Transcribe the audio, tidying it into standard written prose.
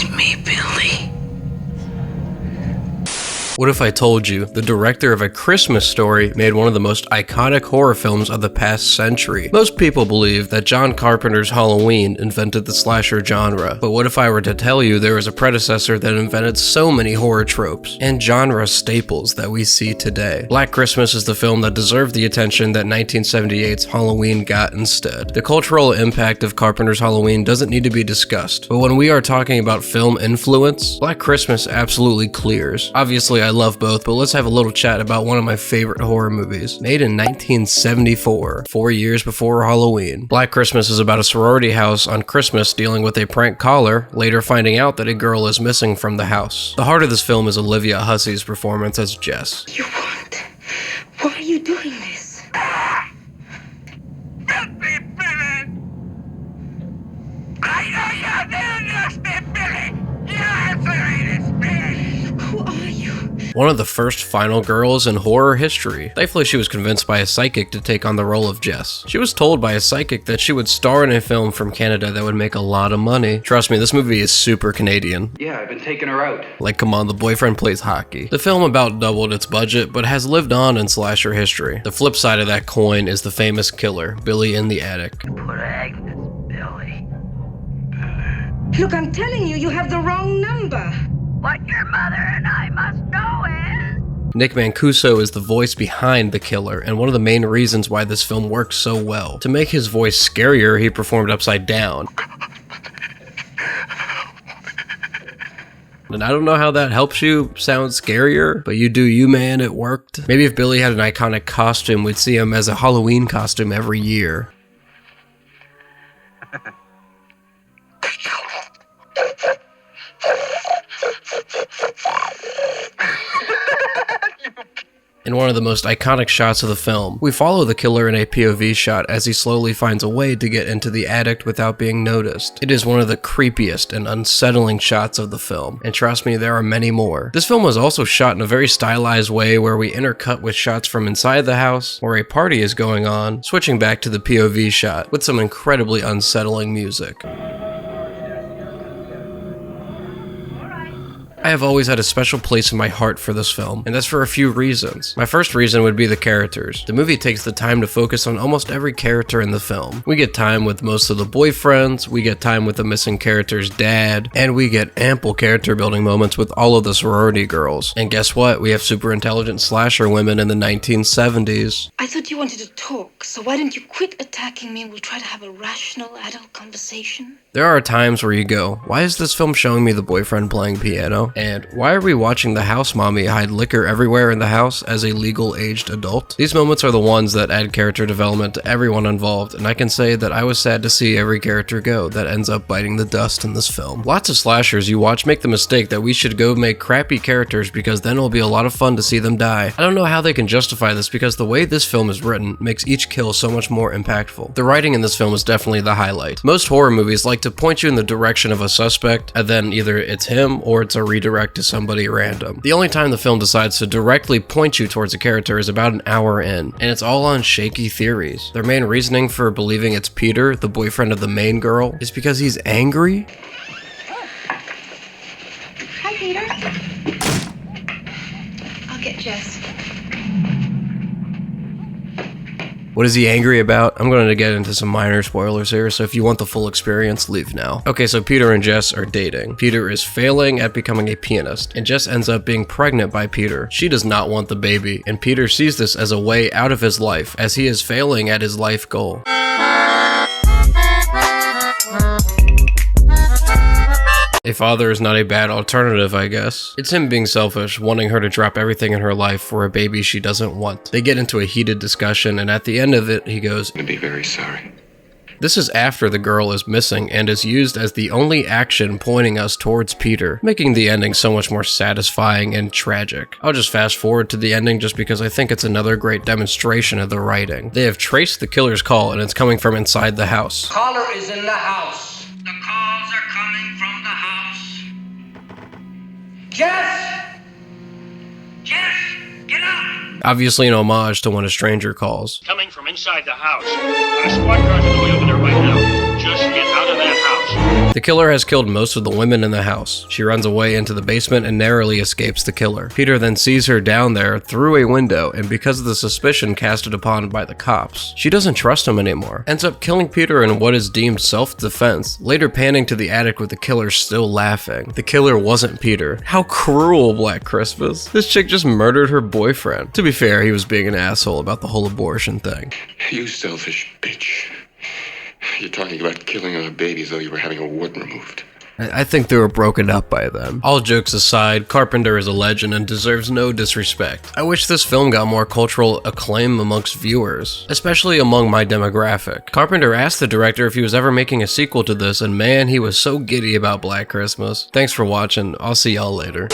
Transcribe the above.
It's me, Billy. What if I told you the director of A Christmas Story made one of the most iconic horror films of the past century? Most people believe that John Carpenter's Halloween invented the slasher genre, but what if I were to tell you there was a predecessor that invented so many horror tropes and genre staples that we see today? Black Christmas is the film that deserved the attention that 1978's Halloween got instead. The cultural impact of Carpenter's Halloween doesn't need to be discussed, but when we are talking about film influence, Black Christmas absolutely clears. Obviously, I love both, but let's have a little chat about one of my favorite horror movies. Made in 1974, 4 years before Halloween. Black Christmas is about a sorority house on Christmas dealing with a prank caller, later finding out that a girl is missing from the house. The heart of this film is Olivia Hussey's performance as Jess. You want? Why are you doing this? Who are you? One of the first final girls in horror history. Thankfully, she was convinced by a psychic to take on the role of Jess. She was told by a psychic that she would star in a film from Canada that would make a lot of money. Trust me, this movie is super Canadian. Yeah, I've been taking her out. Like, come on, the boyfriend plays hockey. The film about doubled its budget, but has lived on in slasher history. The flip side of that coin is the famous killer, Billy in the Attic. Poor Agnes, Billy. Look, I'm telling you, you have the wrong number. What your mother and I must know is... Nick Mancuso is the voice behind the killer, and one of the main reasons why this film works so well. To make his voice scarier, he performed upside down. And I don't know how that helps you sound scarier, but you do you, man, it worked. Maybe if Billy had an iconic costume, we'd see him as a Halloween costume every year. In one of the most iconic shots of the film, we follow the killer in a POV shot as he slowly finds a way to get into the attic without being noticed. It is one of the creepiest and unsettling shots of the film, and trust me, there are many more. This film was also shot in a very stylized way where we intercut with shots from inside the house, where a party is going on, switching back to the POV shot with some incredibly unsettling music. I have always had a special place in my heart for this film, and that's for a few reasons. My first reason would be the characters. The movie takes the time to focus on almost every character in the film. We get time with most of the boyfriends, we get time with the missing character's dad, and we get ample character building moments with all of the sorority girls. And guess what? We have super intelligent slasher women in the 1970s. I thought you wanted to talk, so why don't you quit attacking me and we'll try to have a rational adult conversation? There are times where you go, why is this film showing me the boyfriend playing piano? And why are we watching the house mommy hide liquor everywhere in the house as a legal aged adult? These moments are the ones that add character development to everyone involved, and I can say that I was sad to see every character go that ends up biting the dust in this film. Lots of slashers you watch make the mistake that we should go make crappy characters because then it'll be a lot of fun to see them die. I don't know how they can justify this because the way this film is written makes each kill so much more impactful. The writing in this film is definitely the highlight. Most horror movies like to point you in the direction of a suspect, and then either it's him or it's a redirect to somebody random. The only time the film decides to directly point you towards a character is about an hour in, and it's all on shaky theories. Their main reasoning for believing it's Peter, the boyfriend of the main girl, is because he's angry? Hi, Peter. I'll get Jess. What is he angry about? I'm going to get into some minor spoilers here, so if you want the full experience, leave now. Okay, so Peter and Jess are dating. Peter is failing at becoming a pianist, and Jess ends up being pregnant by Peter. She does not want the baby, and Peter sees this as a way out of his life, as he is failing at his life goal. A father is not a bad alternative, I guess. It's him being selfish, wanting her to drop everything in her life for a baby she doesn't want. They get into a heated discussion, and at the end of it, he goes, "I'm gonna be very sorry." This is after the girl is missing and is used as the only action pointing us towards Peter, making the ending so much more satisfying and tragic. I'll just fast forward to the ending just because I think it's another great demonstration of the writing. They have traced the killer's call and it's coming from inside the house. Caller is in the house. The calls are coming from the house. Jess! Jess, get up! Obviously an homage to When a Stranger Calls. Coming from inside the house. Got a squad car on the way over there right now. Just get out of that house. The killer has killed most of the women in the house. She runs away into the basement and narrowly escapes the killer. Peter then sees her down there through a window, and because of the suspicion casted upon by the cops, she doesn't trust him anymore. Ends up killing Peter in what is deemed self-defense, later panning to the attic with the killer still laughing. The killer wasn't Peter. How cruel, Black Christmas. This chick just murdered her boyfriend. To be fair, he was being an asshole about the whole abortion thing. You selfish bitch. You're talking about killing our baby as though you were having a wart removed. I think they were broken up by then. All jokes aside, Carpenter is a legend and deserves no disrespect. I wish this film got more cultural acclaim amongst viewers, especially among my demographic. Carpenter asked the director if he was ever making a sequel to this, and man, he was so giddy about Black Christmas. Thanks for watching. I'll see y'all later.